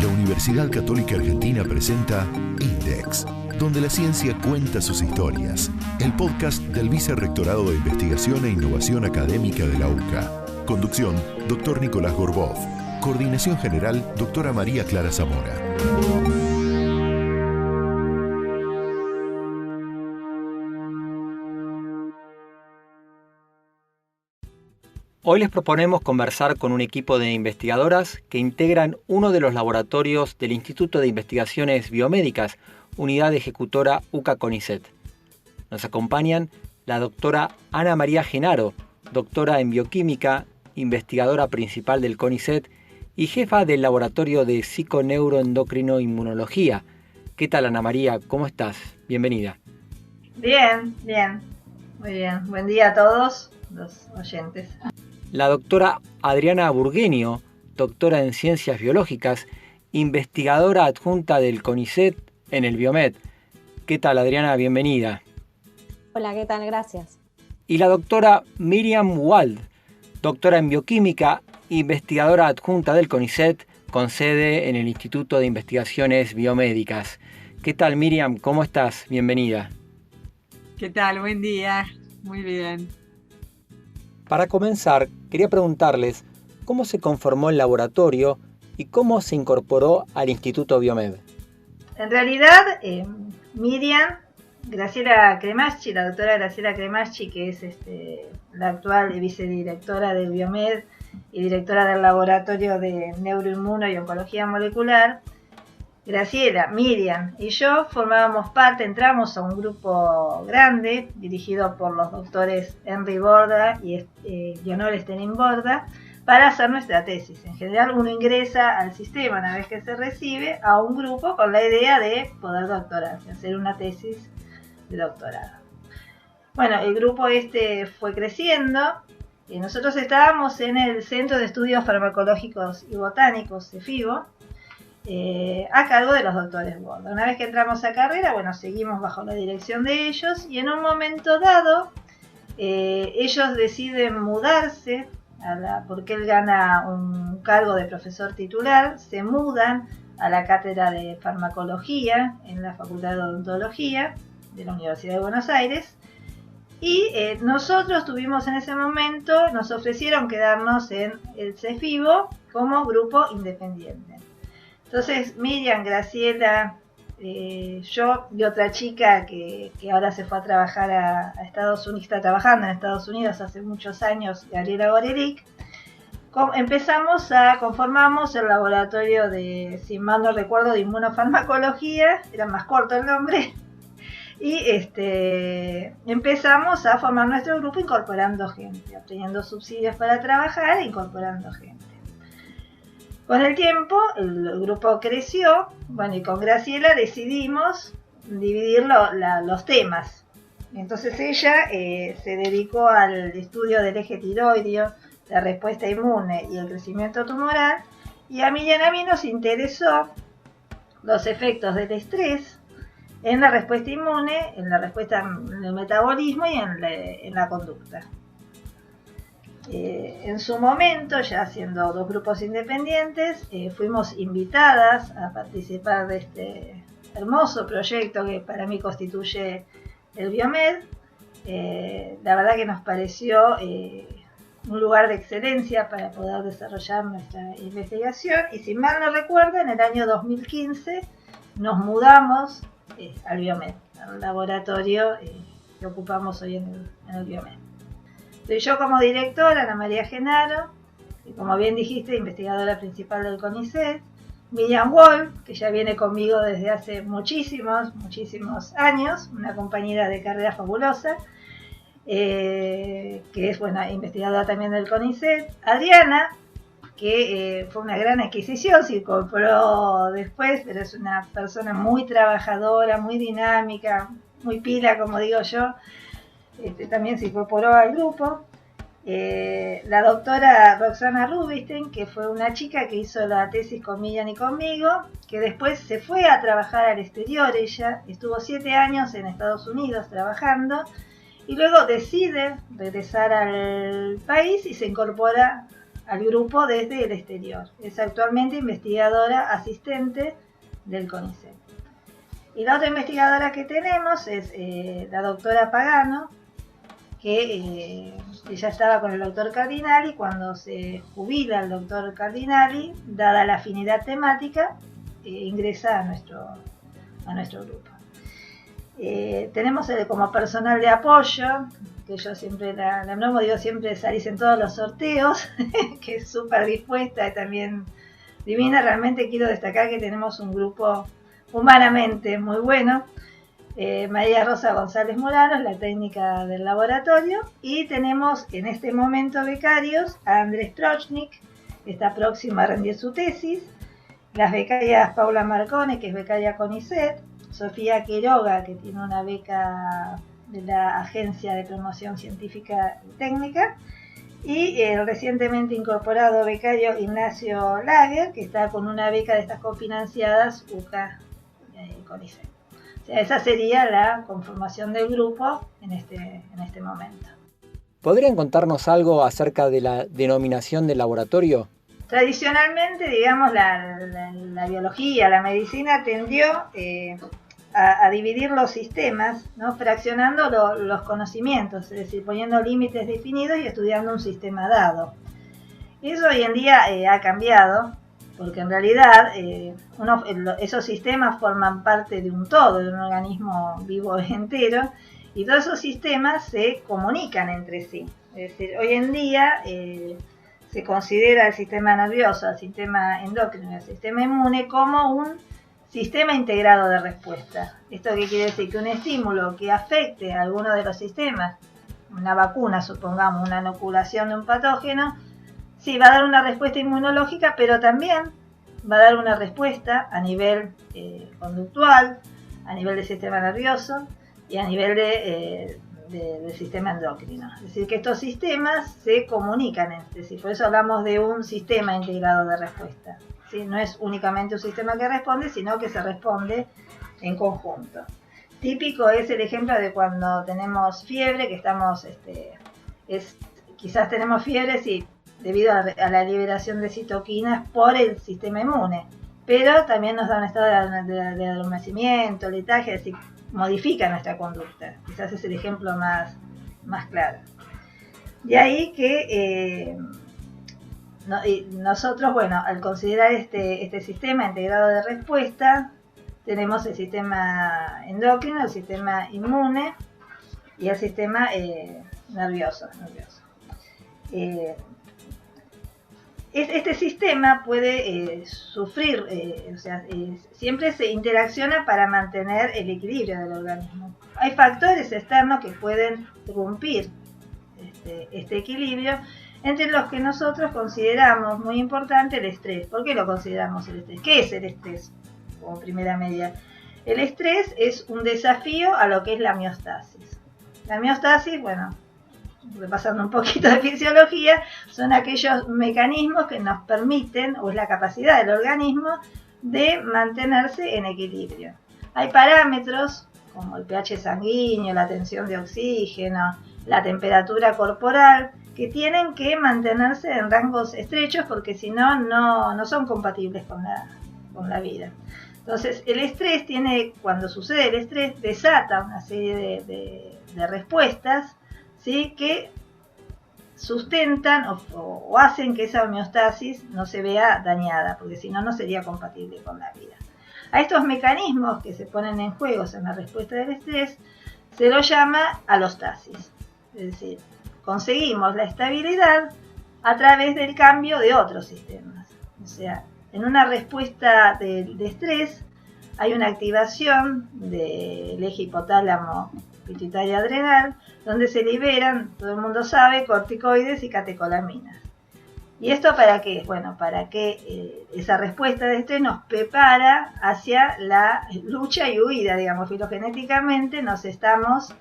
La Universidad Católica Argentina presenta Index, donde la ciencia cuenta sus historias. El podcast del Vicerrectorado de Investigación e Innovación Académica de la UCA. Conducción, Dr. Nicolás Gorbov. Coordinación General, Dra. María Clara Zamora. Hoy les proponemos conversar con un equipo de investigadoras que integran uno de los laboratorios del Instituto de Investigaciones Biomédicas, Unidad Ejecutora UCA-CONICET. Nos acompañan la doctora Ana María Genaro, doctora en bioquímica, investigadora principal del CONICET y jefa del Laboratorio de Psiconeuroendocrino-Inmunología. ¿Qué tal, Ana María? ¿Cómo estás? Bienvenida. Bien. Muy bien. Buen día a todos los oyentes. La doctora Adriana Burgueño, doctora en Ciencias Biológicas, investigadora adjunta del CONICET en el Biomed. ¿Qué tal, Adriana? Bienvenida. Hola, ¿qué tal? Gracias. Y la doctora Miriam Wald, doctora en Bioquímica, investigadora adjunta del CONICET con sede en el Instituto de Investigaciones Biomédicas. ¿Qué tal, Miriam? ¿Cómo estás? Bienvenida. ¿Qué tal? Buen día. Muy bien. Para comenzar, quería preguntarles cómo se conformó el laboratorio y cómo se incorporó al Instituto Biomed. En realidad, Miriam, Graciela Cremaschi, la doctora Graciela Cremaschi, que es la actual vicedirectora del Biomed y directora del Laboratorio de Neuroinmuno y Oncología Molecular, Graciela, Miriam y yo formábamos parte, entramos a un grupo grande dirigido por los doctores Henry Borda y Leonor Stenin Borda para hacer nuestra tesis. En general uno ingresa al sistema una vez que se recibe a un grupo con la idea de poder doctorarse, hacer una tesis de doctorado. Bueno, el grupo fue creciendo y nosotros estábamos en el Centro de Estudios Farmacológicos y Botánicos, CEFIBO, a cargo de los doctores Borda. Una vez que entramos a carrera, bueno, seguimos bajo la dirección de ellos y en un momento dado ellos deciden mudarse, porque él gana un cargo de profesor titular, se mudan a la cátedra de farmacología en la Facultad de Odontología de la Universidad de Buenos Aires y nosotros tuvimos en ese momento, nos ofrecieron quedarnos en el CEFIBO como grupo independiente. Entonces Miriam, Graciela, yo y otra chica que ahora se fue a trabajar a Estados Unidos, está trabajando en Estados Unidos hace muchos años, Gabriela Gorelick, conformamos el laboratorio de, si mal no recuerdo, de inmunofarmacología, era más corto el nombre, y empezamos a formar nuestro grupo incorporando gente, obteniendo subsidios para trabajar e incorporando gente. Con el tiempo el grupo creció, bueno, y con Graciela decidimos dividir los temas. Entonces ella se dedicó al estudio del eje tiroideo, la respuesta inmune y el crecimiento tumoral, y a mí nos interesó los efectos del estrés en la respuesta inmune, en el metabolismo y en la conducta. En su momento, ya siendo dos grupos independientes, fuimos invitadas a participar de este hermoso proyecto que para mí constituye el Biomed. La verdad que nos pareció un lugar de excelencia para poder desarrollar nuestra investigación y si mal no recuerdo, en el año 2015 nos mudamos al Biomed, al laboratorio que ocupamos hoy en el Biomed. Soy yo como directora, Ana María Genaro, y como bien dijiste, investigadora principal del CONICET, Miriam Wald, que ya viene conmigo desde hace muchísimos años, una compañera de carrera fabulosa, que es investigadora también del CONICET, Adriana, que fue una gran adquisición, se incorporó después, pero es una persona muy trabajadora, muy dinámica, muy pila, como digo yo. También se incorporó al grupo. La doctora Roxana Rubinstein, que fue una chica que hizo la tesis con Miriam y conmigo, que después se fue a trabajar al exterior. Ella estuvo 7 años en Estados Unidos trabajando y luego decide regresar al país y se incorpora al grupo desde el exterior. Es actualmente investigadora asistente del CONICET. Y la otra investigadora que tenemos es la doctora Pagano, que ya estaba con el doctor Cardinali. Cuando se jubila el doctor Cardinali, dada la afinidad temática, ingresa a nuestro grupo. Tenemos como personal de apoyo, que yo siempre la nombro, digo siempre salís en todos los sorteos, que es súper dispuesta y también divina. Realmente quiero destacar que tenemos un grupo humanamente muy bueno. María Rosa González Moranos, la técnica del laboratorio, y tenemos en este momento becarios a Andrés Prochnik, que está próximo a rendir su tesis, las becarias Paula Marcone, que es becaria CONICET, Sofía Quiroga, que tiene una beca de la Agencia de Promoción Científica y Técnica, y el recientemente incorporado becario Ignacio Lager, que está con una beca de estas cofinanciadas UCA CONICET. O sea, esa sería la conformación del grupo en este momento. ¿Podrían contarnos algo acerca de la denominación del laboratorio? Tradicionalmente, digamos, la biología, la medicina tendió a dividir los sistemas, ¿no? Fraccionando los conocimientos, es decir, poniendo límites definidos y estudiando un sistema dado. Eso hoy en día ha cambiado, porque en realidad esos sistemas forman parte de un todo, de un organismo vivo entero, y todos esos sistemas se comunican entre sí. Es decir, hoy en día se considera el sistema nervioso, el sistema endocrino y el sistema inmune como un sistema integrado de respuesta. ¿Esto qué quiere decir? Que un estímulo que afecte a alguno de los sistemas, una vacuna, supongamos, una inoculación de un patógeno, sí, va a dar una respuesta inmunológica, pero también va a dar una respuesta a nivel conductual, a nivel del sistema nervioso y a nivel del sistema endocrino. Es decir, que estos sistemas se comunican entre sí. Por eso hablamos de un sistema integrado de respuesta. ¿Sí? No es únicamente un sistema que responde, sino que se responde en conjunto. Típico es el ejemplo de cuando tenemos fiebre, que estamos, quizás tenemos fiebre, sí, debido a la liberación de citoquinas por el sistema inmune, pero también nos da un estado de adormecimiento, letargia, es decir, modifica nuestra conducta. Quizás es el ejemplo más claro. De ahí que nosotros, bueno, al considerar este sistema integrado de respuesta, tenemos el sistema endocrino, el sistema inmune y el sistema nervioso. Este sistema puede sufrir, siempre se interacciona para mantener el equilibrio del organismo. Hay factores externos que pueden romper este equilibrio, entre los que nosotros consideramos muy importante el estrés. ¿Por qué lo consideramos el estrés? ¿Qué es el estrés? Como primera medida. El estrés es un desafío a lo que es la homeostasis. La homeostasis, bueno, repasando un poquito de fisiología, son aquellos mecanismos que nos permiten, o es la capacidad del organismo, de mantenerse en equilibrio. Hay parámetros como el pH sanguíneo, la tensión de oxígeno, la temperatura corporal, que tienen que mantenerse en rangos estrechos porque si no, no son compatibles con la vida. Entonces, el estrés cuando sucede el estrés, desata una serie de respuestas, ¿sí?, que sustentan o hacen que esa homeostasis no se vea dañada, porque si no, no sería compatible con la vida. A estos mecanismos que se ponen en juego en la respuesta del estrés se los llama alostasis. Es decir, conseguimos la estabilidad a través del cambio de otros sistemas. O sea, en una respuesta de estrés hay una activación del eje hipotálamo pituitario adrenal, donde se liberan, todo el mundo sabe, corticoides y catecolaminas. ¿Y esto para qué? Bueno, para que esa respuesta de estrés nos prepara hacia la lucha y huida, digamos, filogenéticamente nos estamos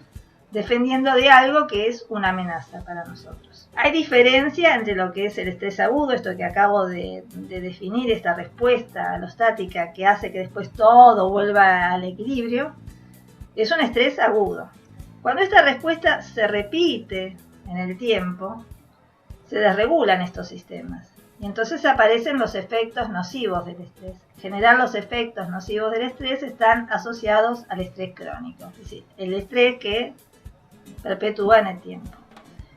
defendiendo de algo que es una amenaza para nosotros. Hay diferencia entre lo que es el estrés agudo, esto que acabo de definir, esta respuesta alostática que hace que después todo vuelva al equilibrio, es un estrés agudo. Cuando esta respuesta se repite en el tiempo, se desregulan estos sistemas. Y entonces aparecen los efectos nocivos del estrés. En general, los efectos nocivos del estrés están asociados al estrés crónico, es decir, el estrés que perpetúa en el tiempo.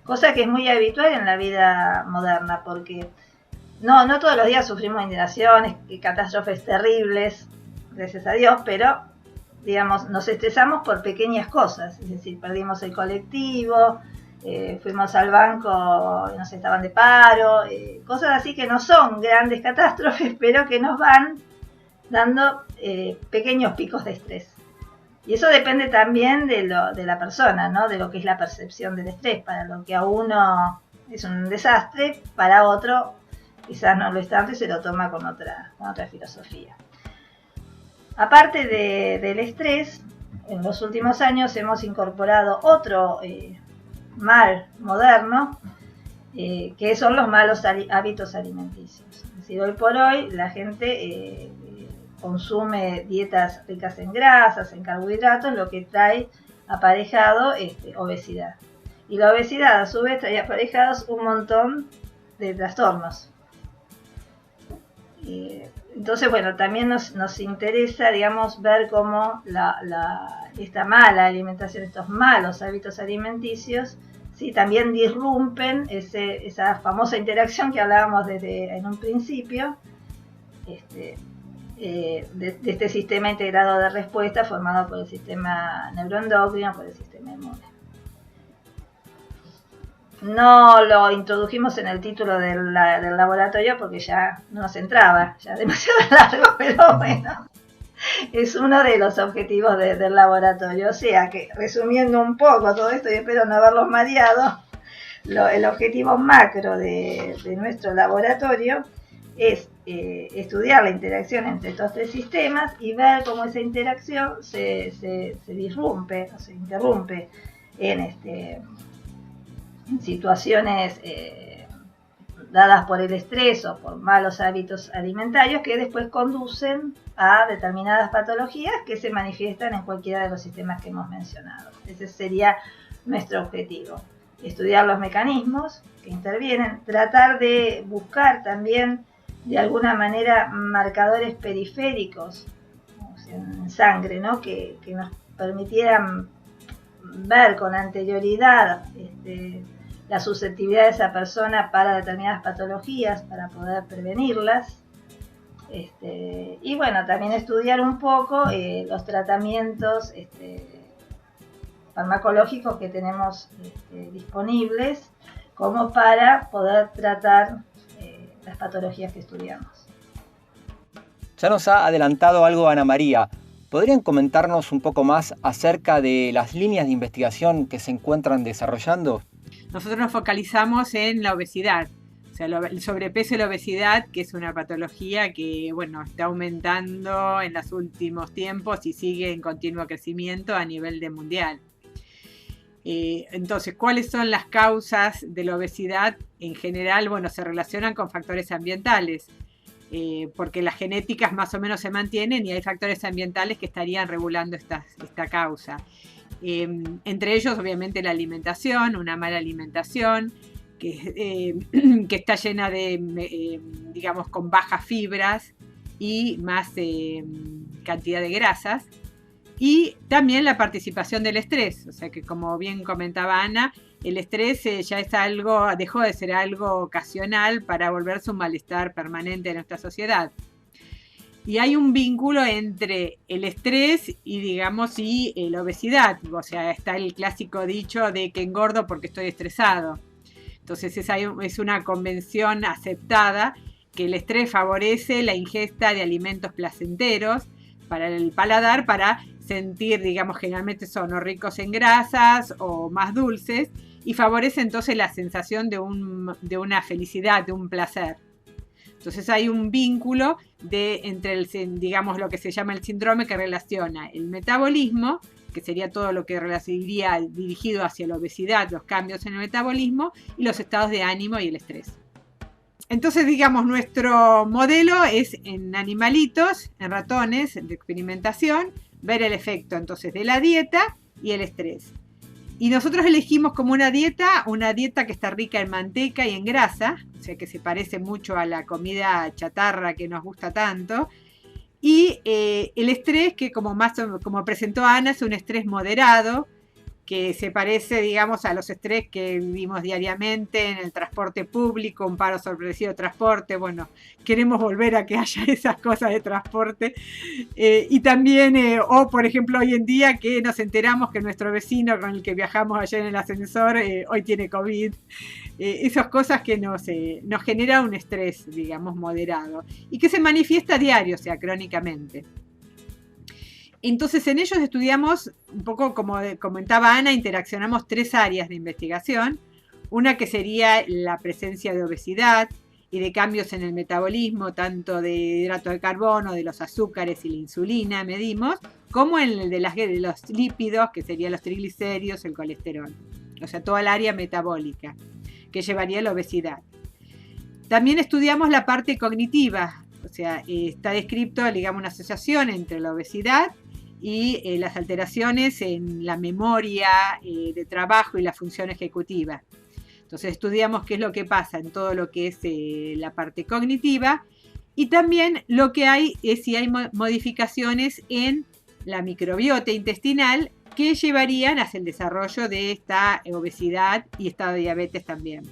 Cosa que es muy habitual en la vida moderna, porque no todos los días sufrimos inundaciones, catástrofes terribles, gracias a Dios, pero digamos, nos estresamos por pequeñas cosas, es decir, perdimos el colectivo, fuimos al banco y nos estaban de paro, cosas así que no son grandes catástrofes, pero que nos van dando pequeños picos de estrés. Y eso depende también de la persona, ¿no? De lo que es la percepción del estrés. Para lo que a uno es un desastre, para otro quizás no lo es tanto y se lo toma con otra filosofía. Aparte del estrés, en los últimos años hemos incorporado otro mal moderno, que son los malos hábitos alimenticios. Es decir, hoy por hoy la gente consume dietas ricas en grasas, en carbohidratos, lo que trae aparejado obesidad. Y la obesidad a su vez trae aparejados un montón de trastornos. Entonces, bueno, también nos interesa, digamos, ver cómo esta mala alimentación, estos malos hábitos alimenticios, ¿sí? También disrumpen esa famosa interacción que hablábamos en un principio, de este sistema integrado de respuesta formado por el sistema neuroendocrino, por el sistema inmune. No lo introdujimos en el título del laboratorio porque ya no nos entraba, ya demasiado largo, pero bueno, es uno de los objetivos del laboratorio. O sea que, resumiendo un poco todo esto, y espero no haberlos mareado, el objetivo macro de nuestro laboratorio es estudiar la interacción entre estos tres sistemas y ver cómo esa interacción se disrumpe o se interrumpe en situaciones dadas por el estrés o por malos hábitos alimentarios que después conducen a determinadas patologías que se manifiestan en cualquiera de los sistemas que hemos mencionado. Ese sería nuestro objetivo: estudiar los mecanismos que intervienen, tratar de buscar también de alguna manera marcadores periféricos, o sea, en sangre, ¿no? que nos permitieran ver con anterioridad la susceptibilidad de esa persona para determinadas patologías, para poder prevenirlas. Y bueno, también estudiar un poco los tratamientos farmacológicos que tenemos disponibles como para poder tratar las patologías que estudiamos. Ya nos ha adelantado algo Ana María. ¿Podrían comentarnos un poco más acerca de las líneas de investigación que se encuentran desarrollando? Nosotros nos focalizamos en la obesidad, o sea, el sobrepeso y la obesidad, que es una patología que, bueno, está aumentando en los últimos tiempos y sigue en continuo crecimiento a nivel mundial. Entonces, ¿cuáles son las causas de la obesidad? En general, bueno, se relacionan con factores ambientales, porque las genéticas más o menos se mantienen y hay factores ambientales que estarían regulando esta causa. Entre ellos, obviamente, la alimentación, una mala alimentación que está llena de, digamos, con bajas fibras y más cantidad de grasas. Y también la participación del estrés, o sea que, como bien comentaba Ana, el estrés ya es dejó de ser algo ocasional para volverse un malestar permanente en nuestra sociedad. Y hay un vínculo entre el estrés y, digamos, y la obesidad. O sea, está el clásico dicho de que engordo porque estoy estresado. Entonces es una convención aceptada que el estrés favorece la ingesta de alimentos placenteros para el paladar, para sentir, digamos, generalmente son o ricos en grasas o más dulces, y favorece entonces la sensación de una felicidad, de un placer. Entonces hay un vínculo entre digamos, lo que se llama el síndrome, que relaciona el metabolismo, que sería todo lo que iría dirigido hacia la obesidad, los cambios en el metabolismo, y los estados de ánimo y el estrés. Entonces, digamos, nuestro modelo es en animalitos, en ratones de experimentación, ver el efecto entonces de la dieta y el estrés. Y nosotros elegimos como una dieta que está rica en manteca y en grasa, o sea que se parece mucho a la comida chatarra que nos gusta tanto. Y el estrés, que como presentó Ana, es un estrés moderado, que se parece, digamos, a los estrés que vivimos diariamente en el transporte público, un paro sorpresivo de transporte. Bueno, queremos volver a que haya esas cosas de transporte. Y también, por ejemplo, hoy en día que nos enteramos que nuestro vecino con el que viajamos ayer en el ascensor hoy tiene COVID. Esas cosas que nos genera un estrés, digamos, moderado y que se manifiesta a diario, o sea, crónicamente. Entonces, en ellos estudiamos un poco, como comentaba Ana, interaccionamos 3 áreas de investigación. Una que sería la presencia de obesidad y de cambios en el metabolismo, tanto de hidratos de carbono, de los azúcares y la insulina, medimos, como en el de los lípidos, que serían los triglicéridos, el colesterol. O sea, toda el área metabólica que llevaría a la obesidad. También estudiamos la parte cognitiva, o sea, está descrito, digamos, una asociación entre la obesidad y las alteraciones en la memoria de trabajo y la función ejecutiva. Entonces estudiamos qué es lo que pasa en todo lo que es la parte cognitiva, y también lo que hay es si hay modificaciones en la microbiota intestinal que llevarían hacia el desarrollo de esta obesidad y estado de diabetes también.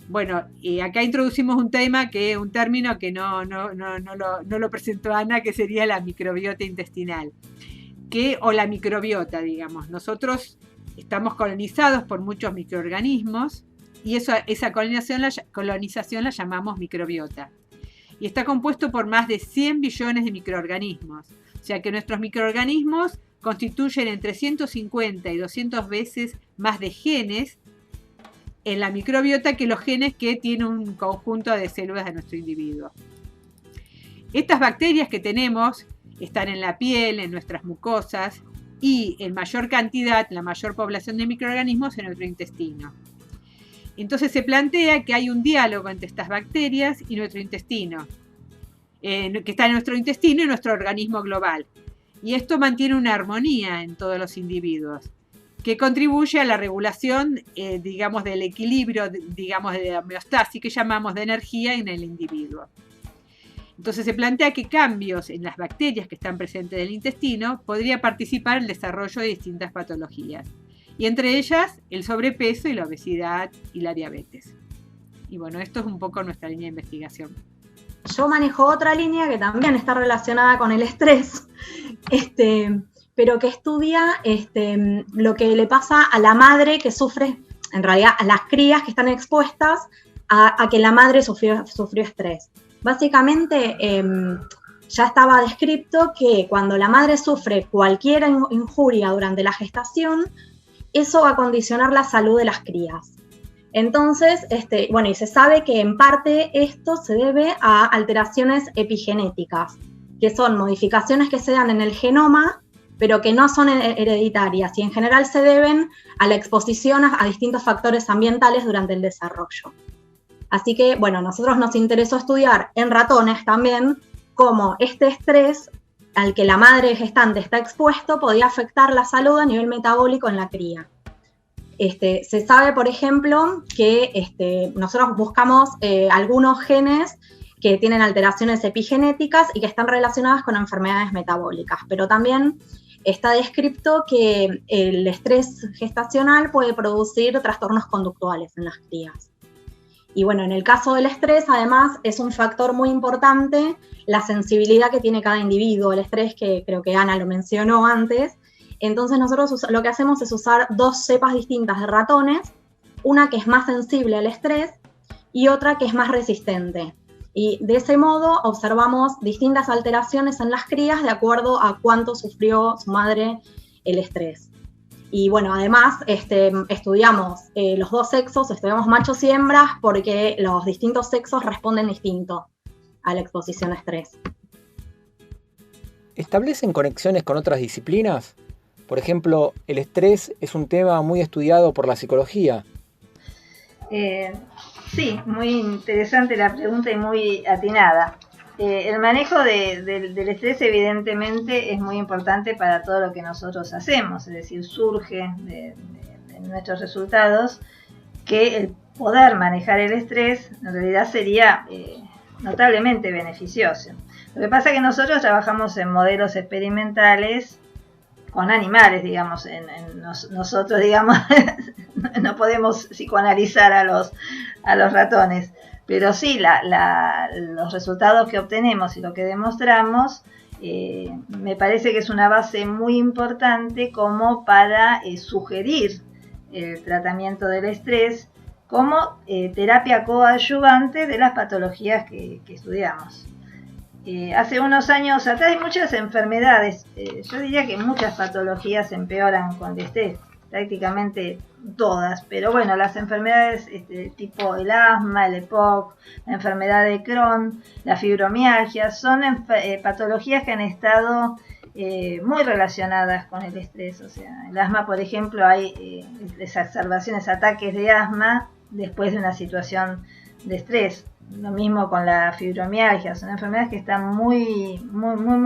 Bueno, acá introducimos un término que no lo presentó Ana, que sería la microbiota intestinal, o la microbiota, digamos. Nosotros estamos colonizados por muchos microorganismos y esa colonización la llamamos microbiota. Y está compuesto por más de 100 billones de microorganismos. O sea que nuestros microorganismos constituyen entre 150 y 200 veces más de genes en la microbiota que los genes que tiene un conjunto de células de nuestro individuo. Estas bacterias que tenemos están en la piel, en nuestras mucosas y en mayor cantidad, la mayor población de microorganismos en nuestro intestino. Entonces se plantea que hay un diálogo entre estas bacterias y nuestro intestino, que está en nuestro intestino y nuestro organismo global. Y esto mantiene una armonía en todos los individuos, que contribuye a la regulación, digamos, del equilibrio, digamos, de la homeostasis que llamamos de energía en el individuo. Entonces se plantea que cambios en las bacterias que están presentes en el intestino podría participar en el desarrollo de distintas patologías, y entre ellas el sobrepeso y la obesidad y la diabetes. Y bueno, esto es un poco nuestra línea de investigación. Yo manejo otra línea que también está relacionada con el estrés, pero que estudia lo que le pasa a la madre que sufre, en realidad a las crías que están expuestas a que la madre sufrió estrés. Básicamente ya estaba descrito que cuando la madre sufre cualquier injuria durante la gestación, eso va a condicionar la salud de las crías. Entonces, y se sabe que en parte esto se debe a alteraciones epigenéticas, que son modificaciones que se dan en el genoma, pero que no son hereditarias y en general se deben a la exposición a distintos factores ambientales durante el desarrollo. Así que, bueno, nosotros nos interesó estudiar en ratones también cómo este estrés al que la madre gestante está expuesto podía afectar la salud a nivel metabólico en la cría. Se sabe, por ejemplo, que nosotros buscamos algunos genes que tienen alteraciones epigenéticas y que están relacionadas con enfermedades metabólicas, pero también está descrito que el estrés gestacional puede producir trastornos conductuales en las crías. Y bueno, en el caso del estrés, además, es un factor muy importante la sensibilidad que tiene cada individuo, el estrés, que creo que Ana lo mencionó antes. Entonces nosotros lo que hacemos es usar 2 cepas distintas de ratones, una que es más sensible al estrés y otra que es más resistente. Y de ese modo observamos distintas alteraciones en las crías de acuerdo a cuánto sufrió su madre el estrés. Y bueno, además estudiamos los 2 sexos, estudiamos machos y hembras porque los distintos sexos responden distinto a la exposición a estrés. ¿Establecen conexiones con otras disciplinas? Por ejemplo, el estrés es un tema muy estudiado por la psicología. Sí, muy interesante la pregunta y muy atinada. El manejo del estrés evidentemente es muy importante para todo lo que nosotros hacemos, es decir, surge de nuestros resultados que el poder manejar el estrés en realidad sería notablemente beneficioso. Lo que pasa es que nosotros trabajamos en modelos experimentales con animales, digamos, nosotros, digamos, no podemos psicoanalizar a los ratones, pero sí, los resultados que obtenemos y lo que demostramos, me parece que es una base muy importante como para sugerir el tratamiento del estrés como terapia coadyuvante de las patologías que estudiamos. Hace unos años atrás hay muchas enfermedades, yo diría que muchas patologías empeoran con el estrés, prácticamente todas, pero bueno, las enfermedades tipo el asma, el EPOC, la enfermedad de Crohn, la fibromialgia, son patologías que han estado muy relacionadas con el estrés. O sea, el asma, por ejemplo, hay exacerbaciones, ataques de asma después de una situación de estrés. Lo mismo con la fibromialgia, son enfermedades que están muy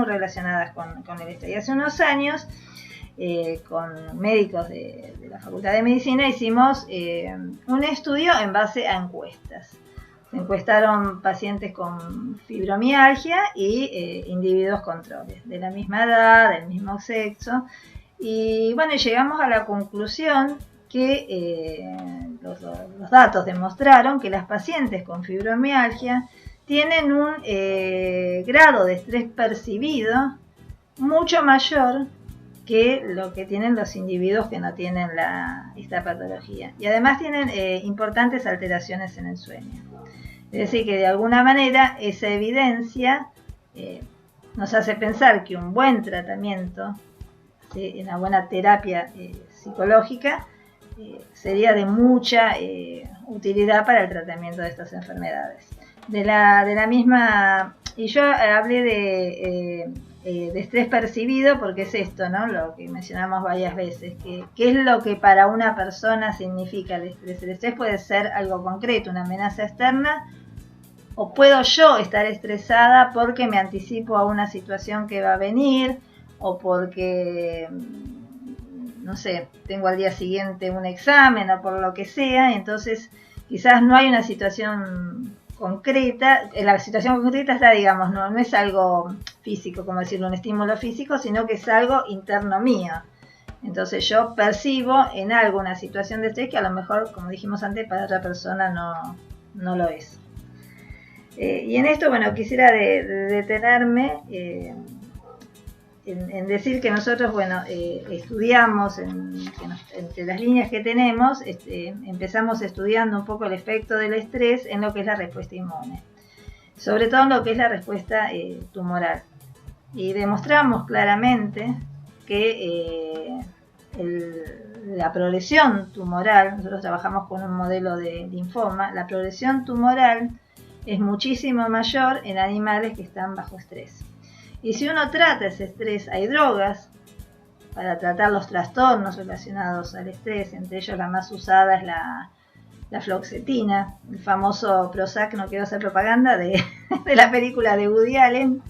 relacionadas con el estrés. Y hace unos años, con médicos de la Facultad de Medicina, hicimos un estudio en base a encuestas. Se encuestaron pacientes con fibromialgia y individuos controles, de la misma edad, del mismo sexo. Y bueno, llegamos a la conclusión que los datos demostraron que las pacientes con fibromialgia tienen un grado de estrés percibido mucho mayor que lo que tienen los individuos que no tienen esta patología. Y además tienen importantes alteraciones en el sueño. Es decir, que de alguna manera esa evidencia nos hace pensar que un buen tratamiento, ¿sí?, una buena terapia psicológica, sería de mucha utilidad para el tratamiento de estas enfermedades. De la misma, y yo hablé de estrés percibido porque es esto, ¿no? Lo que mencionamos varias veces, ¿qué es lo que para una persona significa el estrés? El estrés puede ser algo concreto, una amenaza externa, o puedo yo estar estresada porque me anticipo a una situación que va a venir, o porque, no sé, tengo al día siguiente un examen o por lo que sea. Entonces quizás no hay una situación concreta, la situación concreta está, digamos, no es algo físico, como decirlo, un estímulo físico, sino que es algo interno mío. Entonces yo percibo en algo una situación de estrés que a lo mejor, como dijimos antes, para otra persona no lo es. Y en esto, bueno, quisiera detenerme en decir que nosotros, bueno, estudiamos entre las líneas que tenemos, empezamos estudiando un poco el efecto del estrés en lo que es la respuesta inmune, sobre todo en lo que es la respuesta tumoral. Y demostramos claramente que la progresión tumoral, nosotros trabajamos con un modelo de linfoma, la progresión tumoral es muchísimo mayor en animales que están bajo estrés. Y si uno trata ese estrés, hay drogas para tratar los trastornos relacionados al estrés, entre ellos la más usada es la fluoxetina, el famoso Prozac, no quiero hacer propaganda, de la película de Woody Allen.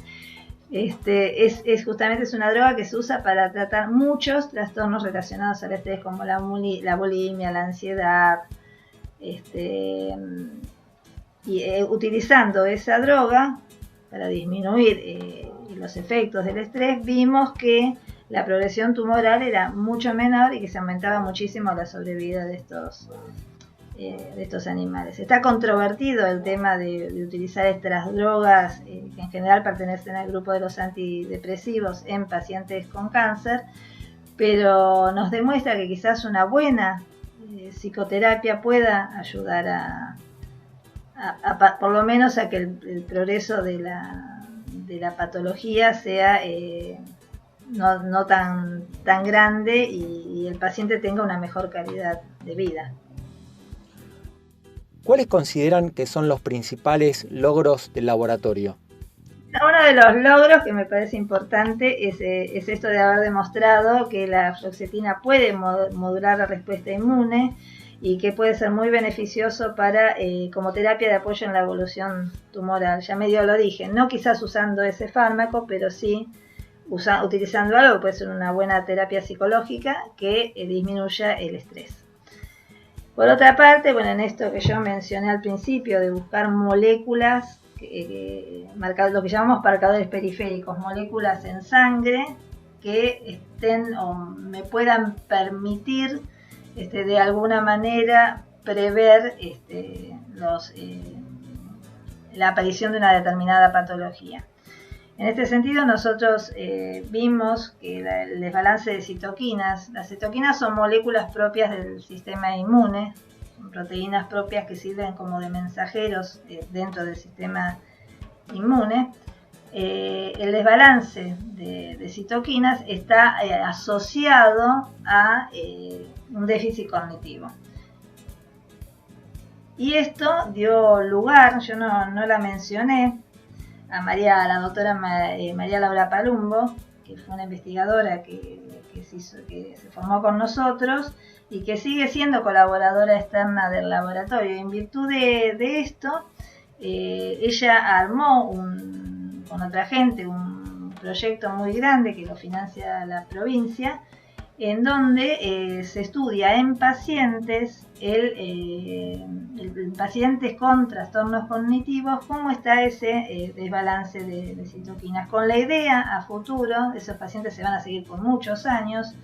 Justamente es una droga que se usa para tratar muchos trastornos relacionados al estrés, como la bulimia, la ansiedad, y utilizando esa droga para disminuir los efectos del estrés, vimos que la progresión tumoral era mucho menor y que se aumentaba muchísimo la sobrevida de estos animales. Está controvertido el tema de utilizar estas drogas que en general pertenecen al grupo de los antidepresivos en pacientes con cáncer, pero nos demuestra que quizás una buena psicoterapia pueda ayudar a por lo menos a que el progreso de la patología sea no tan grande y el paciente tenga una mejor calidad de vida. ¿Cuáles consideran que son los principales logros del laboratorio? Uno de los logros que me parece importante es esto de haber demostrado que la fluoxetina puede modular la respuesta inmune y que puede ser muy beneficioso para como terapia de apoyo en la evolución tumoral. Ya medio lo dije, no quizás usando ese fármaco, pero sí utilizando algo que puede ser una buena terapia psicológica que disminuya el estrés. Por otra parte, bueno, en esto que yo mencioné al principio de buscar moléculas, lo que llamamos marcadores periféricos, moléculas en sangre que estén o me puedan permitir de alguna manera prever la aparición de una determinada patología. En este sentido, nosotros vimos que el desbalance de citoquinas, las citoquinas son moléculas propias del sistema inmune, son proteínas propias que sirven como de mensajeros dentro del sistema inmune. El desbalance de citoquinas está asociado a un déficit cognitivo. Y esto dio lugar, yo no la mencioné, a la doctora María Laura Palumbo, que fue una investigadora que se formó con nosotros y que sigue siendo colaboradora externa del laboratorio. En virtud de esto, ella armó con otra gente un proyecto muy grande que lo financia la provincia, en donde se estudia en pacientes, pacientes con trastornos cognitivos, cómo está ese desbalance de citoquinas, con la idea a futuro, esos pacientes se van a seguir por muchos años,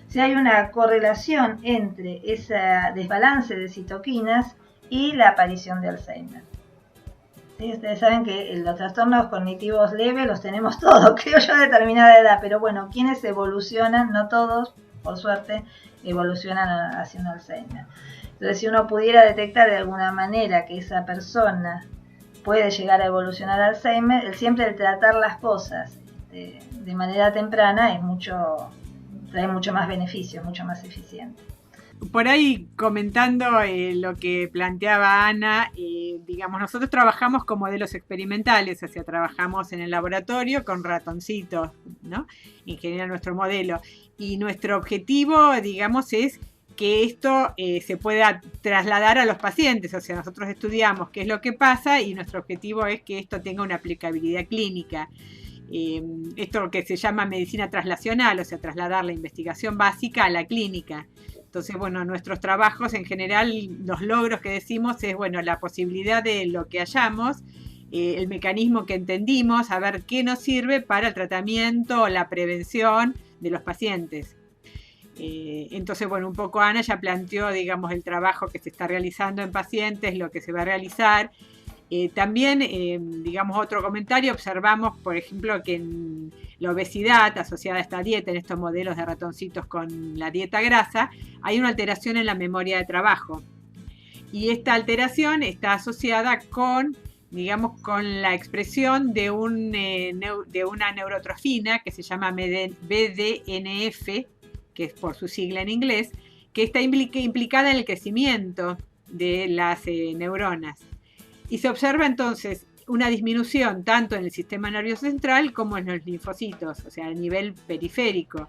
si hay una correlación entre ese desbalance de citoquinas y la aparición de Alzheimer. ¿Sí? Ustedes saben que los trastornos cognitivos leves los tenemos todos, creo yo, a determinada edad, pero bueno, quienes evolucionan, no todos, por suerte, evolucionan hacia un Alzheimer. Entonces, si uno pudiera detectar de alguna manera que esa persona puede llegar a evolucionar a Alzheimer, siempre el tratar las cosas de manera temprana trae mucho más beneficios, mucho más eficiente. Por ahí, comentando lo que planteaba Ana, digamos, nosotros trabajamos con modelos experimentales, o sea, trabajamos en el laboratorio con ratoncitos, ¿no? En general nuestro modelo. Y nuestro objetivo, digamos, es que esto se pueda trasladar a los pacientes, o sea, nosotros estudiamos qué es lo que pasa y nuestro objetivo es que esto tenga una aplicabilidad clínica. Esto que se llama medicina traslacional, o sea, trasladar la investigación básica a la clínica. Entonces, bueno, nuestros trabajos en general, los logros que decimos es, bueno, la posibilidad de lo que hallamos, el mecanismo que entendimos, a ver qué nos sirve para el tratamiento o la prevención de los pacientes. Entonces, bueno, un poco Ana ya planteó, digamos, el trabajo que se está realizando en pacientes, lo que se va a realizar. También, digamos, otro comentario, observamos, por ejemplo, que en la obesidad asociada a esta dieta, en estos modelos de ratoncitos con la dieta grasa, hay una alteración en la memoria de trabajo. Y esta alteración está asociada con, digamos, con la expresión de una neurotrofina que se llama BDNF, que es por su sigla en inglés, que está implicada en el crecimiento de las neuronas. Y se observa entonces una disminución tanto en el sistema nervioso central como en los linfocitos, o sea, a nivel periférico.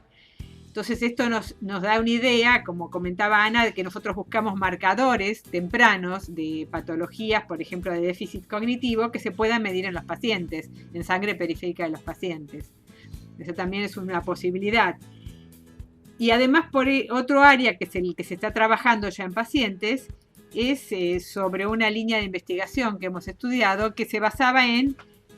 Entonces esto nos da una idea, como comentaba Ana, de que nosotros buscamos marcadores tempranos de patologías, por ejemplo, de déficit cognitivo, que se puedan medir en los pacientes, en sangre periférica de los pacientes. Eso también es una posibilidad. Y además, por otro área que es el que se está trabajando ya en pacientes, es sobre una línea de investigación que hemos estudiado que se basaba en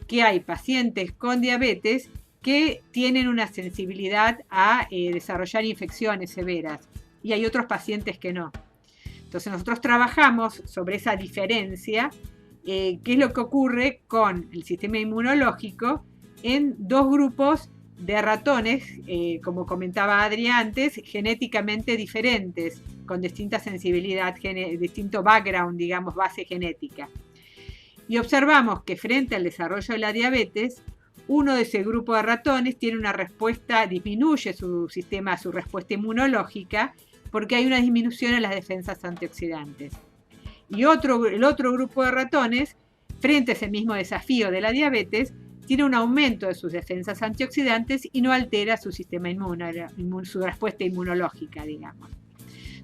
que hay pacientes con diabetes que tienen una sensibilidad a desarrollar infecciones severas y hay otros pacientes que no. Entonces nosotros trabajamos sobre esa diferencia, qué es lo que ocurre con el sistema inmunológico en dos grupos de ratones, como comentaba Adri antes, genéticamente diferentes, con distinta sensibilidad, distinto background, digamos, base genética. Y observamos que frente al desarrollo de la diabetes, uno de ese grupo de ratones tiene una respuesta, disminuye su respuesta inmunológica, porque hay una disminución en las defensas antioxidantes. Y el otro grupo de ratones, frente a ese mismo desafío de la diabetes, tiene un aumento de sus defensas antioxidantes y no altera su sistema inmune, su respuesta inmunológica, digamos.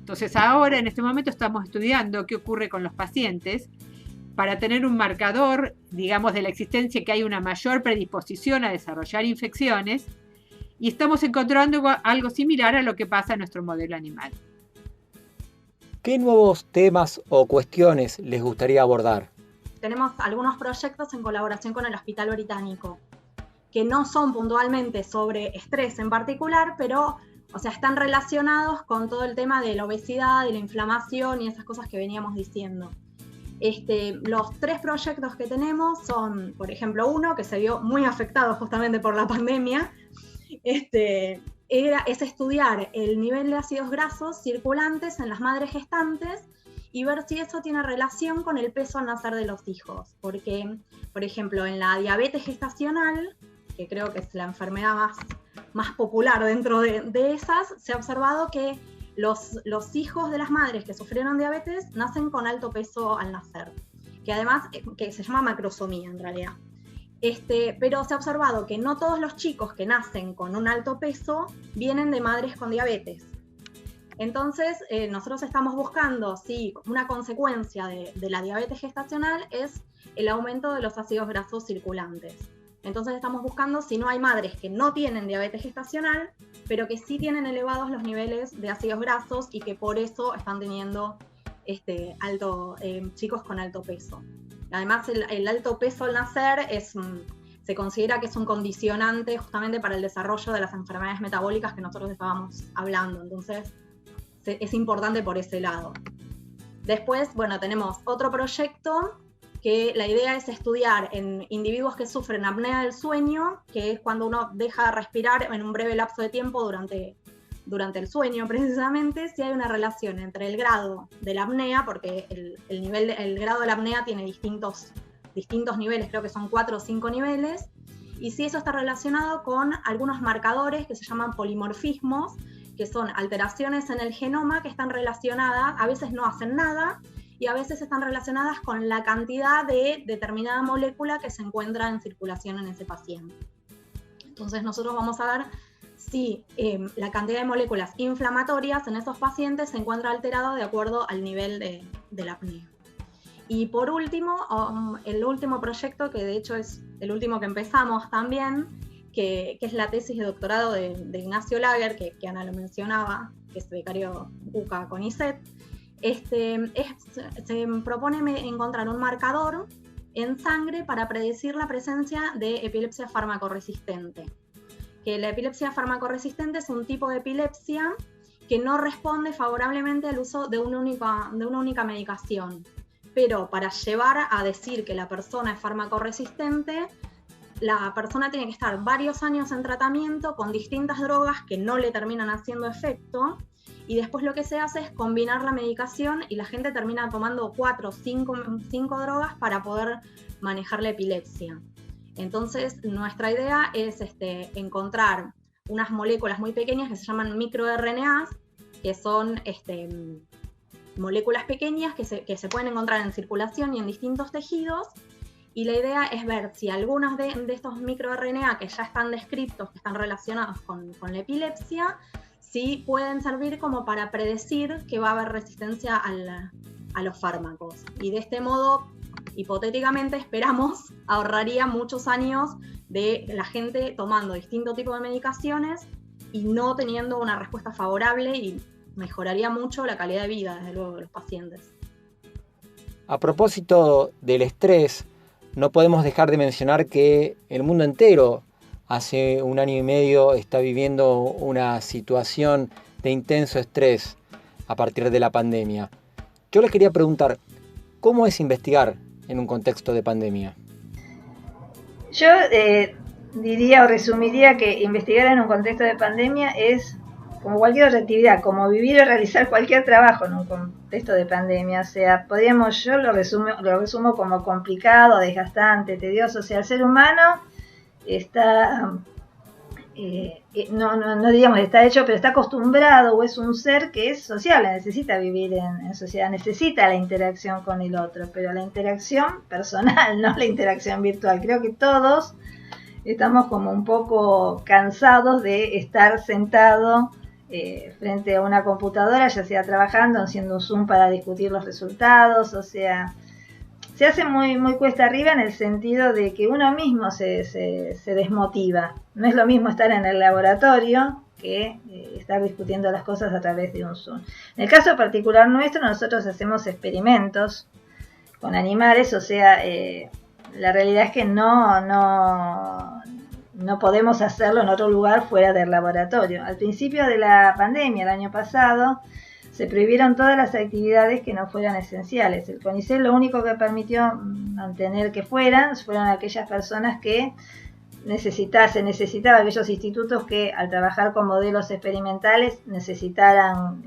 Entonces ahora, en este momento, estamos estudiando qué ocurre con los pacientes para tener un marcador, digamos, de la existencia que hay una mayor predisposición a desarrollar infecciones, y estamos encontrando algo similar a lo que pasa en nuestro modelo animal. ¿Qué nuevos temas o cuestiones les gustaría abordar? Tenemos algunos proyectos en colaboración con el Hospital Británico, que no son puntualmente sobre estrés en particular, pero están relacionados con todo el tema de la obesidad, de la inflamación y esas cosas que veníamos diciendo. Los 3 proyectos que tenemos son, por ejemplo, uno que se vio muy afectado justamente por la pandemia, es estudiar el nivel de ácidos grasos circulantes en las madres gestantes y ver si eso tiene relación con el peso al nacer de los hijos. Porque, por ejemplo, en la diabetes gestacional, que creo que es la enfermedad más popular dentro de esas, se ha observado que los hijos de las madres que sufrieron diabetes nacen con alto peso al nacer, que además que se llama macrosomía en realidad. Pero se ha observado que no todos los chicos que nacen con un alto peso vienen de madres con diabetes. Entonces, nosotros estamos buscando si una consecuencia de la diabetes gestacional es el aumento de los ácidos grasos circulantes. Entonces estamos buscando si no hay madres que no tienen diabetes gestacional, pero que sí tienen elevados los niveles de ácidos grasos y que por eso están teniendo chicos con alto peso. Además, el alto peso al nacer se considera que es un condicionante justamente para el desarrollo de las enfermedades metabólicas que nosotros estábamos hablando. Entonces, es importante por ese lado. Después, tenemos otro proyecto que la idea es estudiar en individuos que sufren apnea del sueño, que es cuando uno deja de respirar en un breve lapso de tiempo durante el sueño precisamente, si hay una relación entre el grado de la apnea, porque el grado de la apnea tiene distintos niveles, creo que son 4 o 5 niveles, y si eso está relacionado con algunos marcadores que se llaman polimorfismos, que son alteraciones en el genoma que están relacionadas, a veces no hacen nada, y a veces están relacionadas con la cantidad de determinada molécula que se encuentra en circulación en ese paciente. Entonces nosotros vamos a ver si la cantidad de moléculas inflamatorias en esos pacientes se encuentra alterada de acuerdo al nivel de la apnea. Y por último, el último proyecto, que de hecho es el último que empezamos también, que es la tesis de doctorado de Ignacio Lager, que Ana lo mencionaba, que es becario UCA CONICET, se propone encontrar un marcador en sangre para predecir la presencia de epilepsia farmacoresistente. Que la epilepsia farmacoresistente es un tipo de epilepsia que no responde favorablemente al uso de una única medicación. Pero para llevar a decir que la persona es farmacoresistente, la persona tiene que estar varios años en tratamiento con distintas drogas que no le terminan haciendo efecto, y después lo que se hace es combinar la medicación y la gente termina tomando 4 o 5 drogas para poder manejar la epilepsia. Entonces, nuestra idea es encontrar unas moléculas muy pequeñas que se llaman microRNAs, que son moléculas pequeñas que se pueden encontrar en circulación y en distintos tejidos, y la idea es ver si algunos de estos microRNA que ya están descritos, que están relacionados con la epilepsia, sí pueden servir como para predecir que va a haber resistencia a los fármacos. Y de este modo, hipotéticamente, esperamos, ahorraría muchos años de la gente tomando distintos tipos de medicaciones y no teniendo una respuesta favorable, y mejoraría mucho la calidad de vida, desde luego, de los pacientes. A propósito del estrés, no podemos dejar de mencionar que el mundo entero hace 1 año y medio está viviendo una situación de intenso estrés a partir de la pandemia. Yo les quería preguntar, ¿cómo es investigar en un contexto de pandemia? Yo diría o resumiría que investigar en un contexto de pandemia es como cualquier otra actividad, como vivir o realizar cualquier trabajo en un contexto de pandemia. O sea, yo lo resumo como complicado, desgastante, tedioso. O sea, el ser humano está, no diríamos está hecho, pero está acostumbrado, o es un ser que es sociable, necesita vivir en sociedad, necesita la interacción con el otro, pero la interacción personal, no la interacción virtual. Creo que todos estamos como un poco cansados de estar sentado frente a una computadora, ya sea trabajando, haciendo un Zoom para discutir los resultados, o sea, se hace muy, muy cuesta arriba en el sentido de que uno mismo se desmotiva. No es lo mismo estar en el laboratorio que estar discutiendo las cosas a través de un Zoom. En el caso particular nuestro, nosotros hacemos experimentos con animales, o sea, la realidad es que no podemos hacerlo en otro lugar fuera del laboratorio. Al principio de la pandemia, el año pasado, se prohibieron todas las actividades que no fueran esenciales. El CONICET lo único que permitió mantener que fueron aquellas personas que se necesitaba aquellos institutos que al trabajar con modelos experimentales necesitaran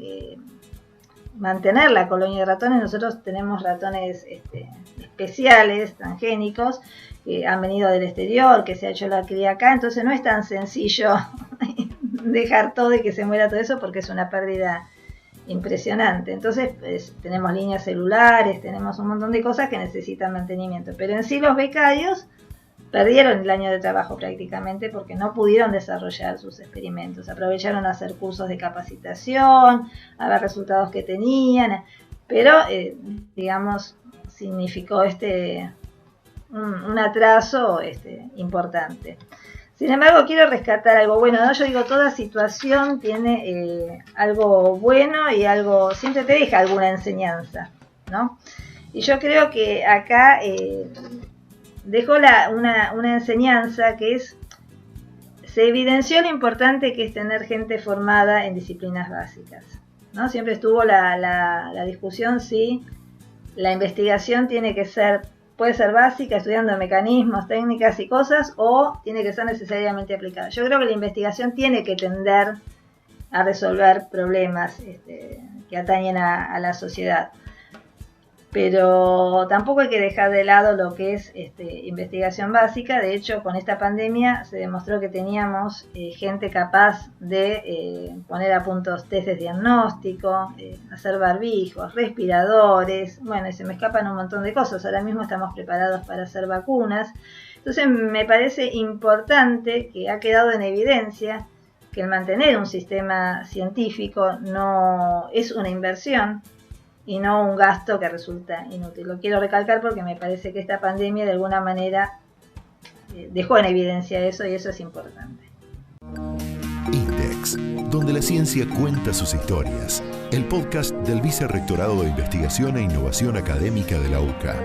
mantener la colonia de ratones. Nosotros tenemos ratones especiales, transgénicos, que han venido del exterior, que se ha hecho la cría acá, entonces no es tan sencillo dejar todo y que se muera todo eso porque es una pérdida impresionante. Entonces tenemos líneas celulares, tenemos un montón de cosas que necesitan mantenimiento, pero en sí los becarios perdieron el año de trabajo prácticamente porque no pudieron desarrollar sus experimentos. Aprovecharon a hacer cursos de capacitación, a ver resultados que tenían, pero digamos significó un atraso importante. Sin embargo, quiero rescatar algo bueno, ¿no? Yo digo, toda situación tiene algo bueno y algo, siempre te deja alguna enseñanza, ¿no? Y yo creo que acá dejó una enseñanza que se evidenció lo importante que es tener gente formada en disciplinas básicas, ¿no? Siempre estuvo la discusión si la investigación puede ser básica, estudiando mecanismos, técnicas y cosas, o tiene que ser necesariamente aplicada. Yo creo que la investigación tiene que tender a resolver problemas que atañen a la sociedad. Pero tampoco hay que dejar de lado lo que es investigación básica. De hecho, con esta pandemia se demostró que teníamos gente capaz de poner a punto test de diagnóstico, hacer barbijos, respiradores, bueno, y se me escapan un montón de cosas. Ahora mismo estamos preparados para hacer vacunas. Entonces me parece importante, que ha quedado en evidencia, que el mantener un sistema científico no es una inversión y no un gasto que resulta inútil. Lo quiero recalcar porque me parece que esta pandemia de alguna manera dejó en evidencia eso, y eso es importante. INDEX, donde la ciencia cuenta sus historias. El podcast del Vicerrectorado de Investigación e Innovación Académica de la UCA.